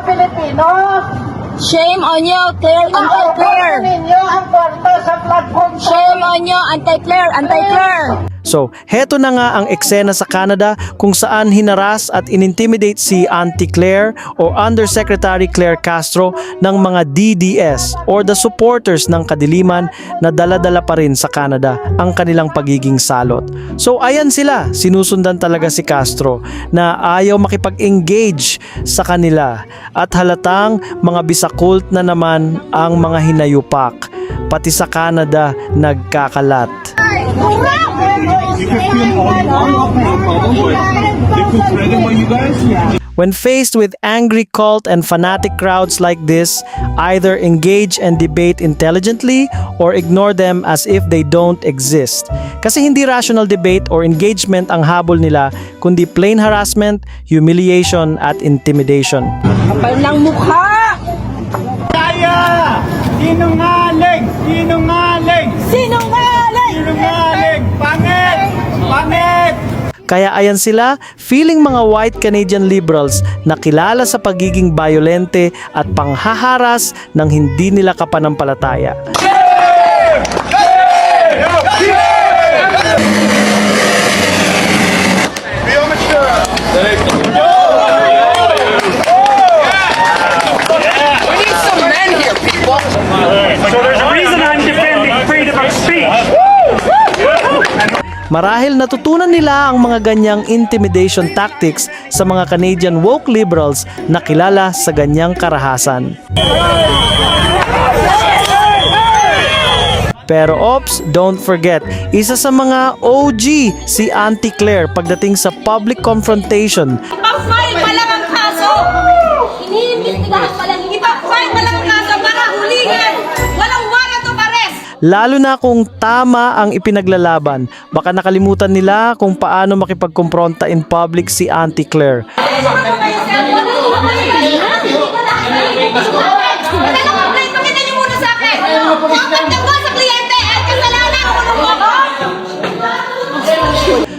Pilipinos. Shame on you, Claire, anti-Claire. Ninyo ang kwarta sa platform. Shame on you, anti-Claire, anti-Claire. So, heto na nga ang eksena sa Canada kung saan hinaras at inintimidate si Auntie Claire o Undersecretary Claire Castro ng mga DDS or the supporters ng kadiliman na dala-dala pa rin sa Canada ang kanilang pagiging salot. So, ayan sila, sinusundan talaga si Castro na ayaw makipag-engage sa kanila at halatang mga bisakult na naman ang mga hinayupak. Pati sa Canada nagkakalat. When faced with angry cult and fanatic crowds like this, either engage and debate intelligently or ignore them as if they don't exist. Kasi hindi rational debate or engagement ang habol nila, kundi plain harassment, humiliation at intimidation. Kapal ng mukha! Kaya! Sinungaling! Sinungaling! Sinungaling! Sinungaling! Pangit! Pangit! Kaya ayan sila, feeling mga white Canadian liberals na kilala sa pagiging bayolente at panghaharas ng hindi nila kapanampalataya. So there's a reason I'm defending freedom of speech. Marahil natutunan nila ang mga ganyang intimidation tactics sa mga Canadian woke liberals na kilala sa ganyang karahasan. Pero ops, don't forget, isa sa mga OG si Auntie Claire pagdating sa public confrontation. Ipag-file pa lang ang kaso! Iniimbestigahan pa lang. Ipag-file pa lang ang kaso para hulihin! Walang warrant of arrest! Lalo na kung tama ang ipinaglalaban, baka nakalimutan nila kung paano makipagkumpronta in public si Auntie Claire.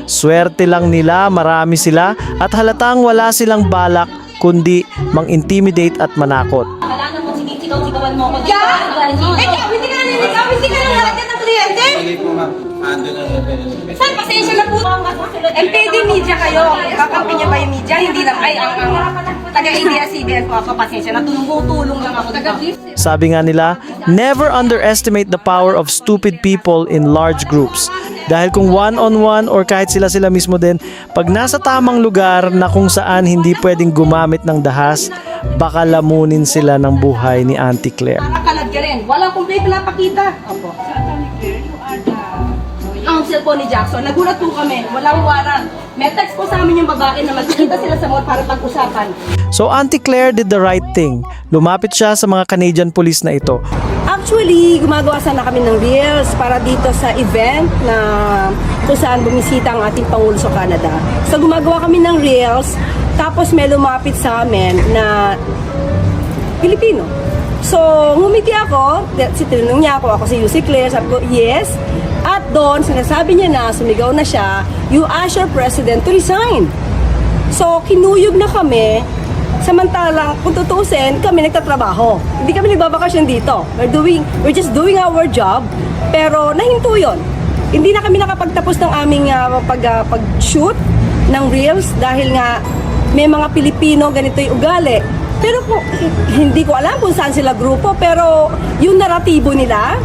Swerte lang nila, marami sila at halatang wala silang balak kundi mang-intimidate at manakot. Kailangan mo sinisigaw-sigawan mo ako. Hindi ka naninigaw, hindi ka nang halagyan ng kliyente. Saan, pasensya na po. MPD media kayo. Kakampi niya ba yung media? Hindi na. Ay, ang taga-ABS-CBN po ako. Pasensya na. Tumutulong lang ako. Sabi nga nila, never underestimate the power of stupid people in large groups. Dahil kung one-on-one or kahit sila-sila mismo din, pag nasa tamang lugar na kung saan hindi pwedeng gumamit ng dahas, baka lamunin sila ng buhay ni Auntie Claire. Nakakalad ka rin. Walang complaint na napakita. Opo. Ang cellphone ni Jackson. Nagulat po kami. Walang warrant. May text po sa amin yung babae na magkikita sila sa mall para pag-usapan. So Auntie Claire did the right thing. Lumapit siya sa mga Canadian police na ito. Actually, gumagawa sana kami ng reels para dito sa event na kung saan bumisita ang ating Pangulo sa Canada. So gumagawa kami ng reels, tapos may lumapit sa amin na Pilipino. So ngumiti ako, tinanong niya ako si Lucy Claire, sabi ko, yes. At doon, sinasabi niya na, sumigaw na siya, you ask your president to resign. So kinuyog na kami. Samantalang, kung tutusin, kami nagtatrabaho. Hindi kami nagbabakasyon dito. We're just doing our job, pero nahinto yun. Hindi na kami nakapagtapos ng aming pag-shoot ng reels dahil nga may mga Pilipino ganito yung ugali. Pero hindi ko alam kung saan sila grupo, pero yung naratibo nila,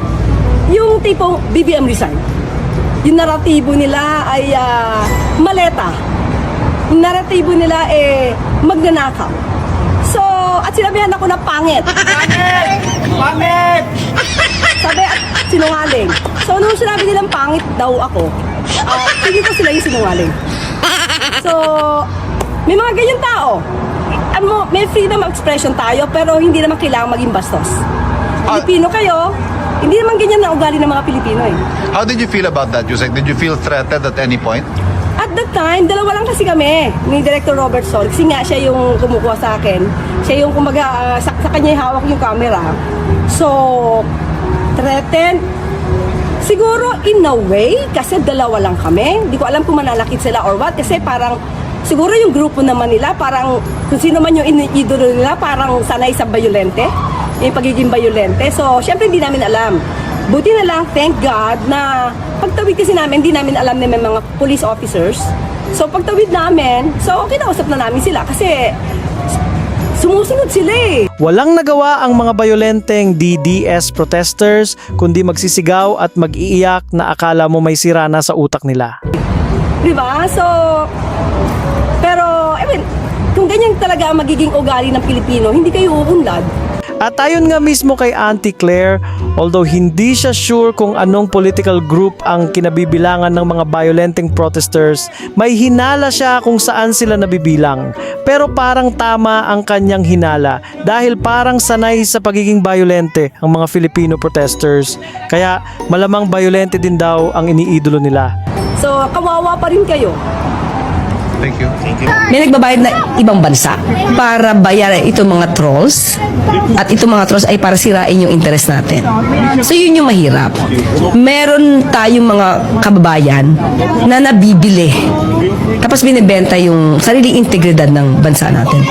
yung tipong BBM resign. Yung naratibo nila ay maleta. Yung naratibo nila magnanakaw. So, at sinabihan ako na pangit. Pangit! Pangit! Sabi at sinungaling. So, nung sinabi nilang pangit daw ako, hindi ko sila yung sinungaling. So, may mga ganyan tao. May freedom of expression tayo, pero hindi naman kailangan maging bastos. Pilipino kayo, hindi naman ganyan na ugali ng mga Pilipino eh. How did you feel about that, Yusek? Did you feel threatened at any point? At that time, dalawa lang kasi kami ni Director Robert Sol. Kasi nga siya yung kumukuha sa akin. Siya yung kumaga, sa kanya hawak yung camera. So, threatened. Siguro in a way, kasi dalawa lang kami. Hindi ko alam kung manalakit sila or what. Kasi parang siguro yung grupo naman nila, parang kung sino man yung idolo nila, parang sanay sa bayolente, yung pagiging bayolente. So, syempre hindi namin alam. Buti na lang, thank God, na pagtawid kasi namin, hindi namin alam na may mga police officers. So, pagtawid namin, so kinausap na namin sila kasi sumusunod sila eh. Walang nagawa ang mga bayolenteng DDS protesters kundi magsisigaw at mag-iiyak na akala mo may sira na sa utak nila. Diba? So, pero, kung ganyan talaga ang magiging ugali ng Pilipino, hindi kayo uunlad. At ayon nga mismo kay Auntie Claire, although hindi siya sure kung anong political group ang kinabibilangan ng mga violenteng protesters, may hinala siya kung saan sila nabibilang. Pero parang tama ang kanyang hinala dahil parang sanay sa pagiging violente ang mga Filipino protesters. Kaya malamang violente din daw ang iniidolo nila. So, kawawa pa rin kayo. Thank you. May nagbabayad na ibang bansa para bayaran itong mga trolls at itong mga trolls ay para sirain yung interest natin. So yun yung mahirap. Meron tayong mga kababayan na nabibili tapos binibenta yung sariling integridad ng bansa natin.